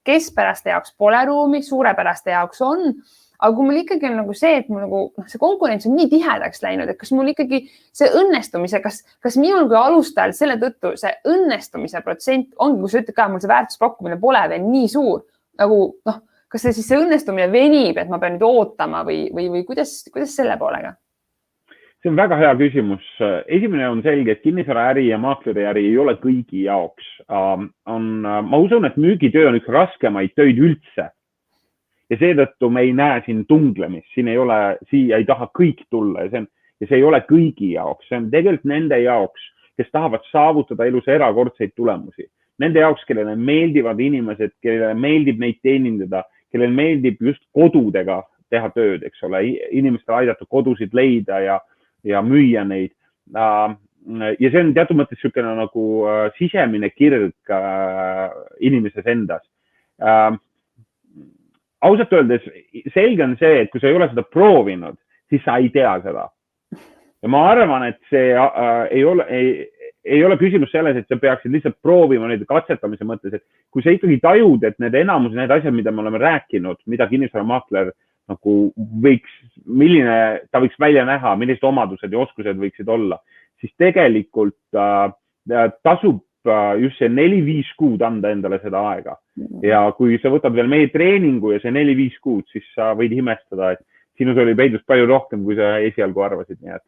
keskpäraste jaoks pole ruumi, suurepäraste jaoks on. Aga kui mul ikkagi on nagu see, et mul nagu see konkurents on nii tihedaks läinud, et kas mul ikkagi see õnnestumise, kas minul kui alustajal selle tõttu see õnnestumise protsent ongi, kui sa ütled ka, mul see väärtuspakkumine pole veel nii suur, nagu kas see õnnestumine venib, et ma pean nüüd ootama või kuidas selle poolega? See on väga hea küsimus. Esimene on selge, et kinnisvaraäri ja maakleri ei ole kõigi jaoks. Ma usun, et müügitöö on üks raskemaid töid üldse. Ja seetõttu me ei näe siin tunglemist. Siia ei taha kõik tulla ja see ei ole kõigi jaoks. See on tegelikult nende jaoks, kes tahavad saavutada elus erakordseid tulemusi. Nende jaoks, kellele meeldivad inimesed, kellele meeldib neid teenindada, kellele meeldib just kodudega teha tööd, eks ole, inimestele aidata kodusid leida ja müüa neid. Ja see on teatud mõttes niisugune nagu sisemine kirg inimeses endas. Ausalt öeldes, selge on see, et kui sa ei ole seda proovinud, siis sa ei tea seda. Ja ma arvan, et see ei ole küsimus selles, et sa peaksid lihtsalt proovima neid katsetamise mõttes, et kui sa ikkagi tajud, et need asjad, mida me oleme rääkinud, mida kinnisvaramaakler nagu milline ta võiks välja näha, millised omadused ja oskused võiksid olla, siis tegelikult tasub just see 4-5 kuud anda endale seda aega. Ja kui sa võtad veel meie treeningu ja see 4-5 kuud, siis sa võid imestada, et sinus oli peidus palju rohkem, kui sa esialgu arvasid. Nii et